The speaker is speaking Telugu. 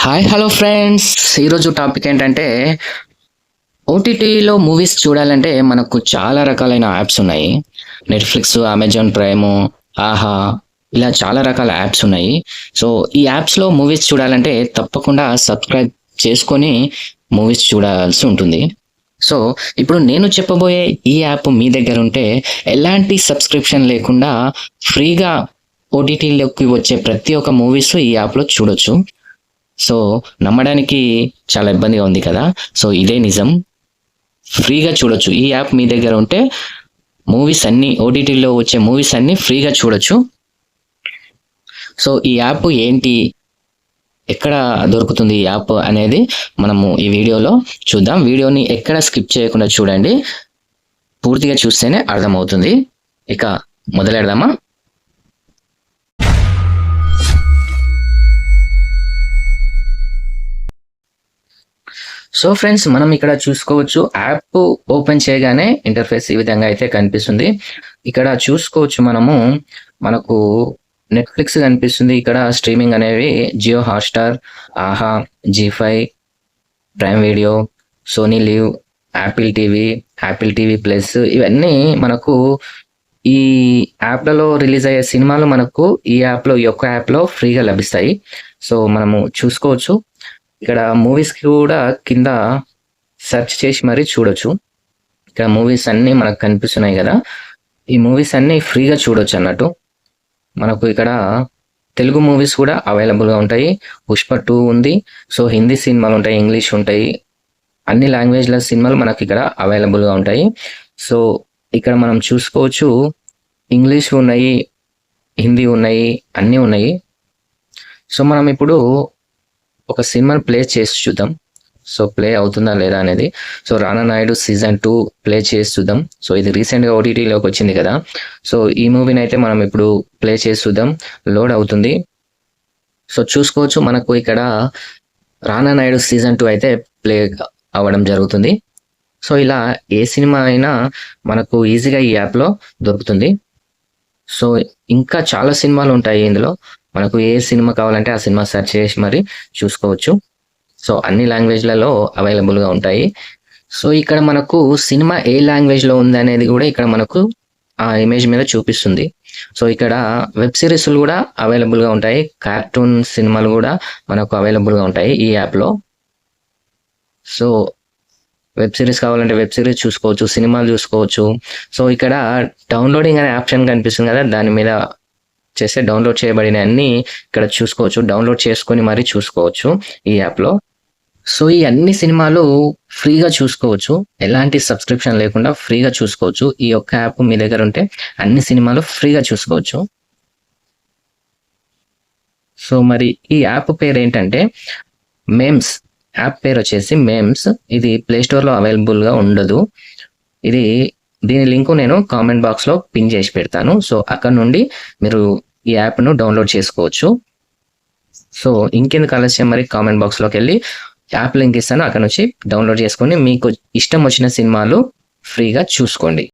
Hi hello friends. ఈరోజు టాపిక్ ఏంటంటే ఓటీటీలో మూవీస్ చూడాలంటే మనకు చాలా రకాలైన యాప్స్ ఉన్నాయి. నెట్‌ఫ్లిక్స్, అమెజాన్ ప్రైము, ఆహా! ఇలా చాలా రకాల యాప్స్ ఉన్నాయి. సో, ఈ యాప్స్‌లో మూవీస్ చూడాలంటే తప్పకుండా సబ్‌స్క్రైబ్ చేసుకొని మూవీస్ చూడాల్సి ఉంటుంది. సో, ఇప్పుడు నేను చెప్పబోయే ఈ యాప్ మీ దగ్గరుంటే ఎలాంటి సబ్స్క్రిప్షన్ లేకుండా ఫ్రీగా ఓటీటీలోకి వచ్చే ప్రతి ఒక్క మూవీస్ ఈ యాప్‌లో చూడొచ్చు. సో, నమ్మడానికి చాలా ఇబ్బందిగా ఉంది కదా! సో, ఇదే నిజం. ఫ్రీగా చూడొచ్చు. ఈ యాప్ మీ దగ్గర ఉంటే మూవీస్ అన్నీ ఓటీటీలో వచ్చే మూవీస్ అన్నీ ఫ్రీగా చూడొచ్చు. సో, ఈ యాప్ ఏంటి? ఎక్కడ దొరుకుతుంది ఈ యాప్ అనేది మనము ఈ వీడియోలో చూద్దాం. వీడియోని ఎక్కడ స్కిప్ చేయకుండా చూడండి. పూర్తిగా చూస్తేనే అర్థమవుతుంది. ఇక మొదలెడదామా? సో ఫ్రెండ్స్, మనం ఇక్కడ చూసుకోవచ్చు. యాప్ ఓపెన్ చేయగానే ఇంటర్ఫేస్ ఈ విధంగా అయితే కనిపిస్తుంది. ఇక్కడ చూసుకోవచ్చు మనకు నెట్‌ఫ్లిక్స్ కనిపిస్తుంది. ఇక్కడ స్ట్రీమింగ్ అనేవి Jio Hotstar, Aha, Zee5, Prime Video, Sony Liv, Apple TV plus ఇవన్నీ మనకు ఈ యాప్‌లలో రిలీజ్ అయ్యే సినిమాలు మనకు ఈ ఒక్క యాప్‌లో ఫ్రీగా లభిస్తాయి. సో, మనము చూసుకోవచ్చు. ఇక్కడ మూవీస్‌కి కూడా కింద సెర్చ్ చేసి మరీ చూడొచ్చు. ఇక్కడ మూవీస్ అన్నీ మనకు కనిపిస్తున్నాయి గదా! ఈ మూవీస్ అన్నీ ఫ్రీగా చూడొచ్చన్నట్టు. మనకు ఇక్కడ తెలుగు మూవీస్ కూడా అవైలబుల్‌గా ఉంటాయి. 'పుష్ప 2' ఉంది. సో, హిందీ సినిమాలుంటాయి, ఇంగ్లీష్ ఉంటాయి. అన్ని లాంగ్వేజ్‌ల సినిమాలు మనకిక్కడ అవైలబుల్‌గా ఉంటాయి. సో, ఇక్కడ మనం చూసుకోవచ్చు. ఇంగ్లీష్ ఉన్నాయి, హిందీ ఉన్నాయి, అన్నీ ఉన్నాయి. సో, మనం ఇప్పుడు ఒక సినిమాని ప్లే చేసి చూద్దాం. సో, ప్లే అవుతుందా లేదా అనేది. సో, 'రానా నాయుడు' సీజన్ 2 ప్లే చేసి చూద్దాం. సో, ఇది రీసెంట్‌గా ఓటీటీలోకి వచ్చింది కదా! సో, ఈ మూవీనైతే మనం ఇప్పుడు ప్లే చేసి చూద్దాం. లోడ్ అవుతుంది. సో, చూసుకోవచ్చు మనకు ఇక్కడ 'రానా నాయుడు' సీజన్ 2 అయితే ప్లే అవ్వడం జరుగుతుంది. సో, ఇలా ఏ సినిమా అయినా మనకు ఈజీగా ఈ యాప్‌లో దొరుకుతుంది. సో, ఇంకా చాలా సినిమాలుంటాయి ఇందులో. మనకు ఏ సినిమా కావాలంటే ఆ సినిమా సెర్చ్ చేసి మరి చూసుకోవచ్చు. సో, అన్ని లాంగ్వేజ్‌లలో అవైలబుల్‌గా ఉంటాయి. సో, ఇక్కడ మనకు సినిమా ఏ లాంగ్వేజ్‌లో ఉందనేది గూడా ఇక్కడ మనకు ఆ ఇమేజ్ మీద చూపిస్తుంది. సో, ఇక్కడ వెబ్ సీరీస్‌లు గూడా అవైలబుల్‌గా ఉంటాయి. కార్టూన్ సినిమాలు గూడా మనకు అవైలబుల్‌గా ఉంటాయి ఈ యాప్‌లో. సో, వెబ్ సీరీస్ కావాలంటే వెబ్ సీరీస్ చూసుకోవచ్చు. సినిమాలు చూసుకోవచ్చు. సో, ఇక్కడ డౌన్‌లోడింగ్ అనే ఆప్షన్ కనిపిస్తుంది గదా! దాని మీద చేస్తే డౌన్‌లోడ్ చేయబడినయన్నీ ఇక్కడ చూసుకోవచ్చు. డౌన్‌లోడ్ చేసుకొని మరీ చూసుకోవచ్చు ఈ యాప్‌లో. సో, ఈ అన్ని సినిమాలు ఫ్రీగా చూసుకోవచ్చు. ఎలాంటి సబ్స్క్రిప్షన్ లేకుండా ఫ్రీగా చూసుకోవచ్చు. ఈ ఒక్క యాప్ మీ దగ్గర ఉంటే అన్ని సినిమాలు ఫ్రీగా చూసుకోవచ్చు. సో, మరి ఈ యాప్ పేరేంటంటే మేమ్స్. యాప్ పేరొచ్చేసి మేమ్స్. ఇది ప్లే స్టోర్‌లో అవైలబుల్‌గా ఉండదు. దీని లింకు నేను కామెంట్ బాక్స్‌లో పిన్ చేసి పెడతాను. సో, అక్కడ నుండి మీరు ఈ యాప్‌ను డౌన్‌లోడ్ చేసుకోవచ్చు. సో, ఇంకెందుకు ఆలస్యం, మరి కామెంట్ బాక్స్‌లోకెళ్ళి యాప్ లింక్ ఇస్తాను. అక్కడ నుంచి డౌన్‌లోడ్ చేసుకొని మీకు ఇష్టం వచ్చిన సినిమాలు ఫ్రీగా చూసుకోండి.